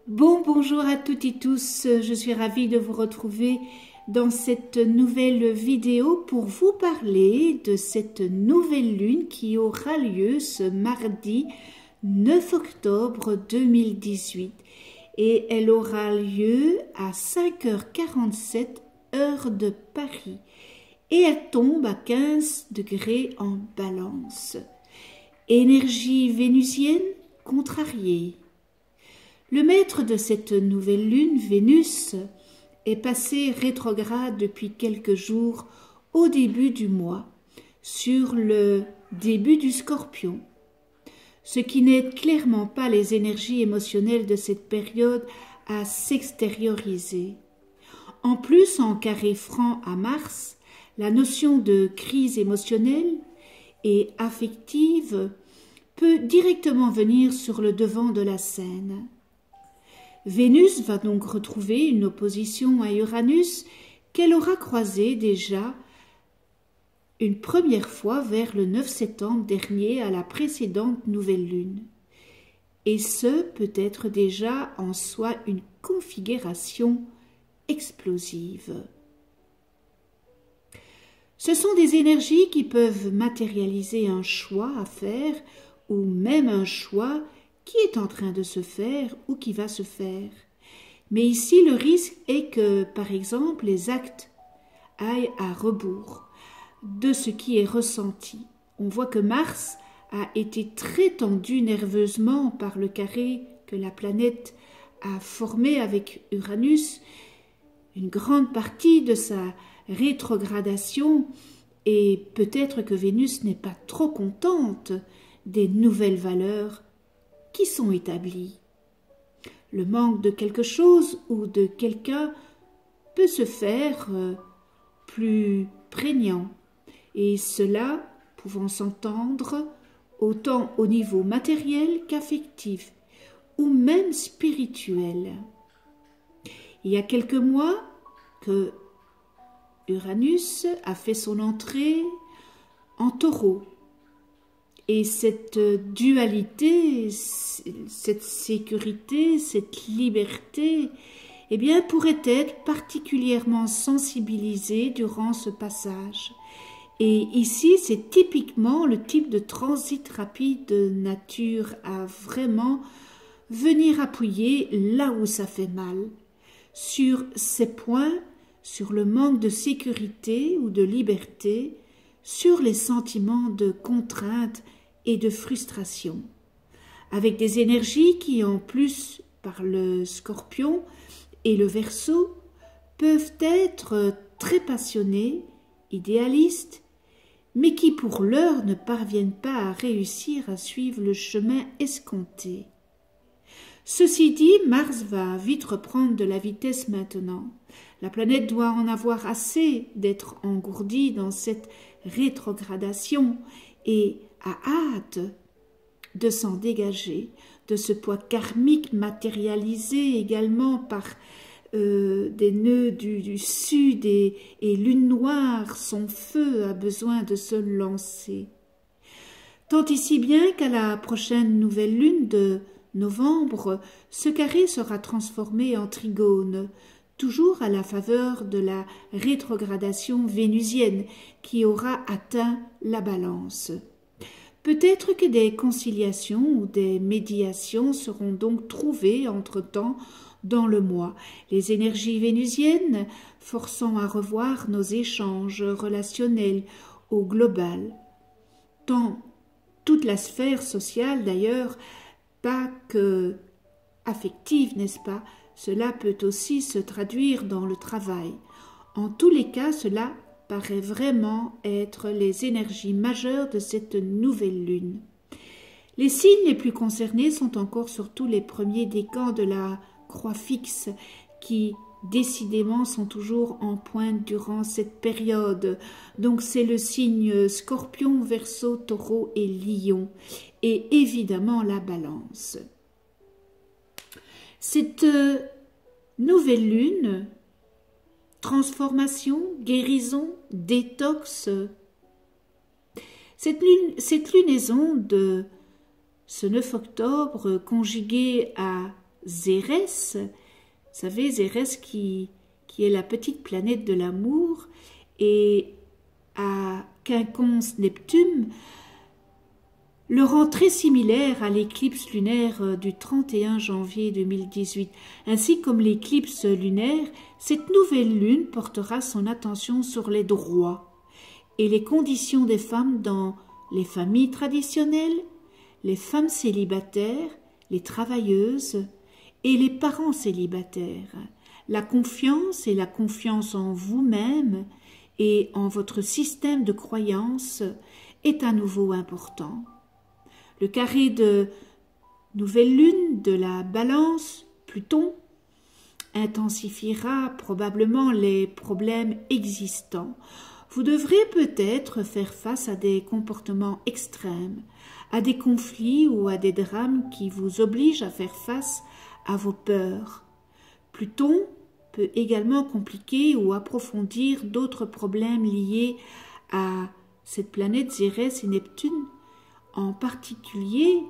Bonjour à toutes et tous, je suis ravie de vous retrouver dans cette nouvelle vidéo pour vous parler de cette nouvelle lune qui aura lieu ce mardi 9 octobre 2018 et elle aura lieu à 5h47 heure de Paris et elle tombe à 15 degrés en Balance. Énergie vénusienne contrariée. Le maître de cette nouvelle lune, Vénus, est passé rétrograde depuis quelques jours au début du mois, sur le début du Scorpion, ce qui n'aide clairement pas les énergies émotionnelles de cette période à s'extérioriser. En plus, en carré franc à Mars, la notion de crise émotionnelle et affective peut directement venir sur le devant de la scène. Vénus va donc retrouver une opposition à Uranus qu'elle aura croisée déjà une première fois vers le 9 septembre dernier à la précédente nouvelle lune. Et ce peut être déjà en soi une configuration explosive. Ce sont des énergies qui peuvent matérialiser un choix à faire ou même un choix qui est en train de se faire ou qui va se faire. Mais ici, le risque est que, par exemple, les actes aillent à rebours de ce qui est ressenti. On voit que Mars a été très tendu nerveusement par le carré que la planète a formé avec Uranus. Une grande partie de sa rétrogradation et peut-être que Vénus n'est pas trop contente des nouvelles valeurs qui sont établies. Le manque de quelque chose ou de quelqu'un peut se faire plus prégnant, et cela pouvant s'entendre autant au niveau matériel qu'affectif, ou même spirituel. Il y a quelques mois que Uranus a fait son entrée en Taureau. Et cette dualité, cette sécurité, cette liberté, eh bien, pourrait être particulièrement sensibilisée durant ce passage. Et ici, c'est typiquement le type de transit rapide de nature à vraiment venir appuyer là où ça fait mal, sur ces points, sur le manque de sécurité ou de liberté, sur les sentiments de contrainte et de frustration, avec des énergies qui, en plus, par le Scorpion et le Verseau, peuvent être très passionnées, idéalistes, mais qui pour l'heure ne parviennent pas à réussir à suivre le chemin escompté. Ceci dit, Mars va vite reprendre de la vitesse maintenant. La planète doit en avoir assez d'être engourdie dans cette rétrogradation et a hâte de s'en dégager, de ce poids karmique matérialisé également par des nœuds du sud et lune noire, son feu a besoin de se lancer. Tant ici bien qu'à la prochaine nouvelle lune de novembre, ce carré sera transformé en trigone, toujours à la faveur de la rétrogradation vénusienne qui aura atteint la Balance. Peut-être que des conciliations ou des médiations seront donc trouvées entre-temps dans le mois, les énergies vénusiennes forçant à revoir nos échanges relationnels au global. Tant toute la sphère sociale d'ailleurs, pas que affective, n'est-ce pas? Cela peut aussi se traduire dans le travail. En tous les cas, cela paraît vraiment être les énergies majeures de cette nouvelle lune. Les signes les plus concernés sont encore surtout les premiers décans de la croix fixe qui décidément sont toujours en pointe durant cette période. Donc c'est le signe Scorpion, Verseau, Taureau et Lion et évidemment la Balance. Cette nouvelle lune, transformation, guérison, détox, cette lunaison de ce 9 octobre conjuguée à Cérès. Vous savez, Cérès qui est la petite planète de l'amour, et à Quinconce Neptune le rend très similaire à l'éclipse lunaire du 31 janvier 2018. Ainsi comme l'éclipse lunaire, cette nouvelle lune portera son attention sur les droits et les conditions des femmes dans les familles traditionnelles, les femmes célibataires, les travailleuses et les parents célibataires. La confiance et la confiance en vous-même et en votre système de croyance est à nouveau important. Le carré de nouvelle lune de la Balance, Pluton, intensifiera probablement les problèmes existants. Vous devrez peut-être faire face à des comportements extrêmes, à des conflits ou à des drames qui vous obligent à faire face à vos peurs. Pluton peut également compliquer ou approfondir d'autres problèmes liés à cette planète Cérès et Neptune, en particulier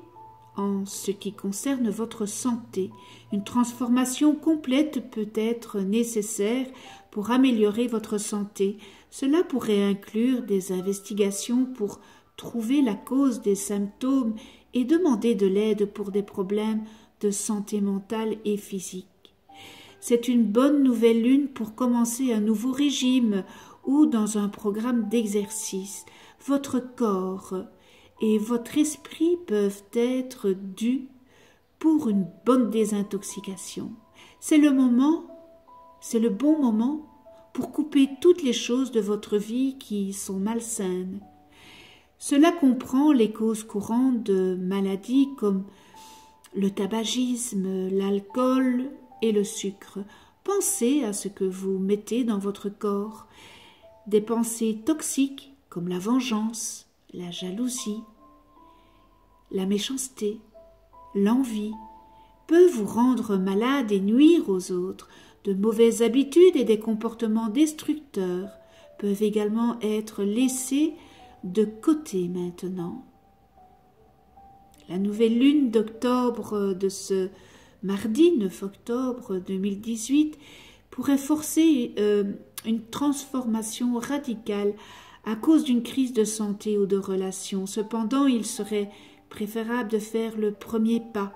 en ce qui concerne votre santé. Une transformation complète peut être nécessaire pour améliorer votre santé. Cela pourrait inclure des investigations pour trouver la cause des symptômes et demander de l'aide pour des problèmes de santé mentale et physique. C'est une bonne nouvelle lune pour commencer un nouveau régime ou dans un programme d'exercice. Votre corps et votre esprit peuvent être dus pour une bonne désintoxication. C'est le bon moment pour couper toutes les choses de votre vie qui sont malsaines. Cela comprend les causes courantes de maladies comme le tabagisme, l'alcool et le sucre. Pensez à ce que vous mettez dans votre corps. Des pensées toxiques comme la vengeance, la jalousie, la méchanceté, l'envie peuvent vous rendre malade et nuire aux autres. De mauvaises habitudes et des comportements destructeurs peuvent également être laissés de côté maintenant. La nouvelle lune d'octobre de ce mardi 9 octobre 2018 pourrait forcer une transformation radicale à cause d'une crise de santé ou de relations. Cependant, il serait préférable de faire le premier pas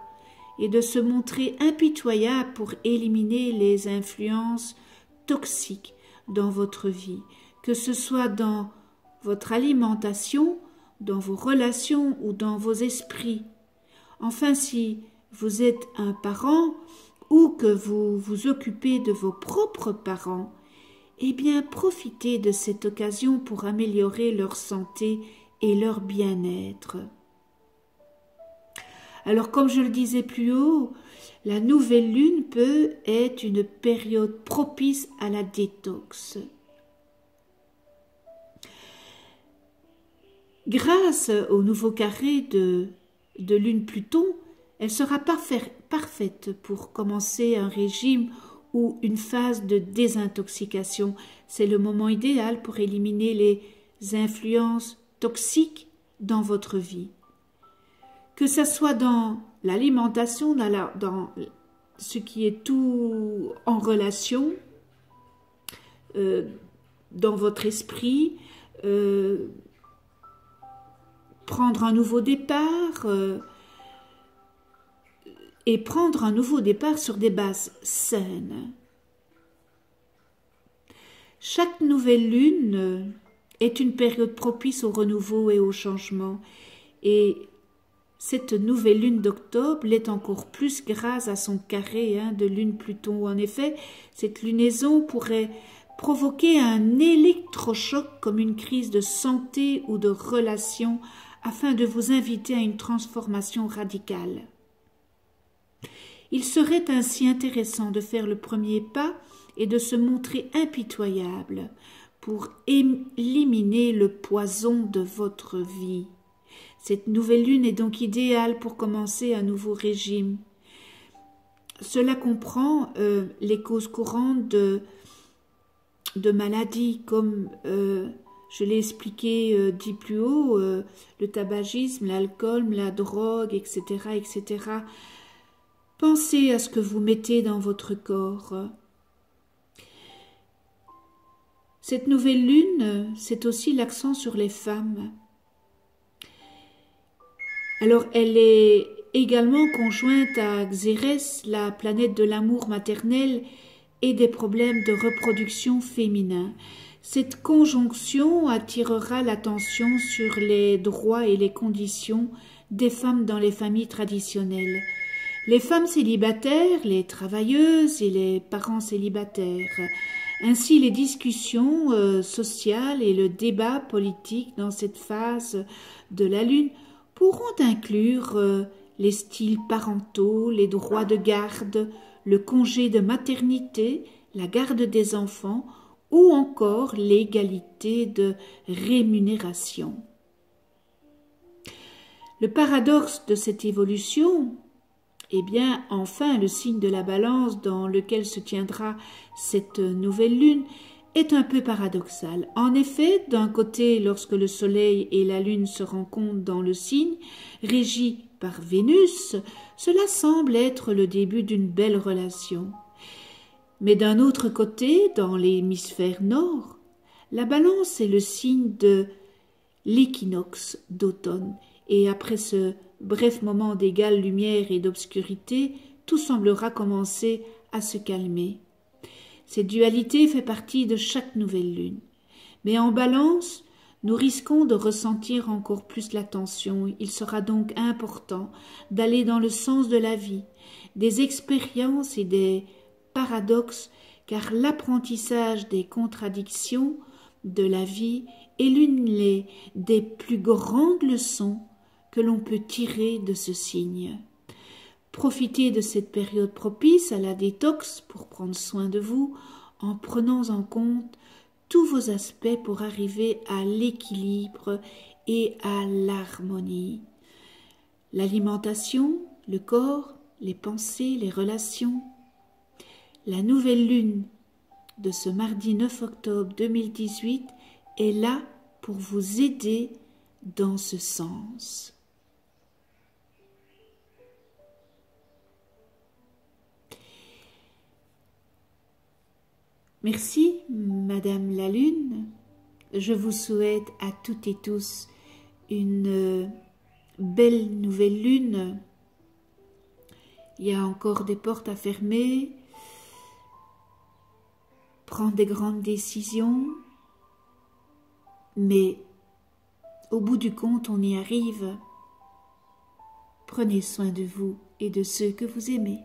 et de se montrer impitoyable pour éliminer les influences toxiques dans votre vie, que ce soit dans votre alimentation, dans vos relations ou dans vos esprits. Enfin, si vous êtes un parent ou que vous vous occupez de vos propres parents, eh bien, profitez de cette occasion pour améliorer leur santé et leur bien-être. Alors, comme je le disais plus haut, la nouvelle lune peut être une période propice à la détox. Grâce au nouveau carré de lune Pluton, elle sera parfaite pour commencer un régime ou une phase de désintoxication. C'est le moment idéal pour éliminer les influences toxiques dans votre vie. Que ce soit dans l'alimentation, dans ce qui est tout en relation, dans votre esprit, prendre un nouveau départ et prendre un nouveau départ sur des bases saines. Chaque nouvelle lune est une période propice au renouveau et au changement, et cette nouvelle lune d'octobre l'est encore plus grâce à son carré de lune Pluton. En effet, cette lunaison pourrait provoquer un électrochoc comme une crise de santé ou de relation afin de vous inviter à une transformation radicale. Il serait ainsi intéressant de faire le premier pas et de se montrer impitoyable pour éliminer le poison de votre vie. Cette nouvelle lune est donc idéale pour commencer un nouveau régime. Cela comprend les causes courantes de maladies comme, je l'ai expliqué dit plus haut, le tabagisme, l'alcool, la drogue, etc., etc. Pensez à ce que vous mettez dans votre corps. Cette nouvelle lune, c'est aussi l'accent sur les femmes. Alors, elle est également conjointe à Xérès, la planète de l'amour maternel et des problèmes de reproduction féminin. Cette conjonction attirera l'attention sur les droits et les conditions des femmes dans les familles traditionnelles. Les femmes célibataires, les travailleuses et les parents célibataires. Ainsi, les discussions sociales et le débat politique dans cette phase de la Lune pourront inclure les styles parentaux, les droits de garde, le congé de maternité, la garde des enfants ou encore l'égalité de rémunération. Le paradoxe de cette évolution, eh bien, enfin, le signe de la balance dans lequel se tiendra cette nouvelle lune est un peu paradoxal. En effet, d'un côté, lorsque le soleil et la lune se rencontrent dans le signe, régi par Vénus, cela semble être le début d'une belle relation. Mais d'un autre côté, dans l'hémisphère nord, la balance est le signe de l'équinoxe d'automne, et après ce bref moment d'égale lumière et d'obscurité, tout semblera commencer à se calmer. Cette dualité fait partie de chaque nouvelle lune. Mais en balance, nous risquons de ressentir encore plus la tension. Il sera donc important d'aller dans le sens de la vie, des expériences et des paradoxes, car l'apprentissage des contradictions de la vie est l'une des plus grandes leçons que l'on peut tirer de ce signe. Profitez de cette période propice à la détox pour prendre soin de vous en prenant en compte tous vos aspects pour arriver à l'équilibre et à l'harmonie. L'alimentation, le corps, les pensées, les relations. La nouvelle lune de ce mardi 9 octobre 2018 est là pour vous aider dans ce sens. Merci, Madame la Lune. Je vous souhaite à toutes et tous une belle nouvelle lune. Il y a encore des portes à fermer, prendre des grandes décisions, mais au bout du compte, on y arrive. Prenez soin de vous et de ceux que vous aimez.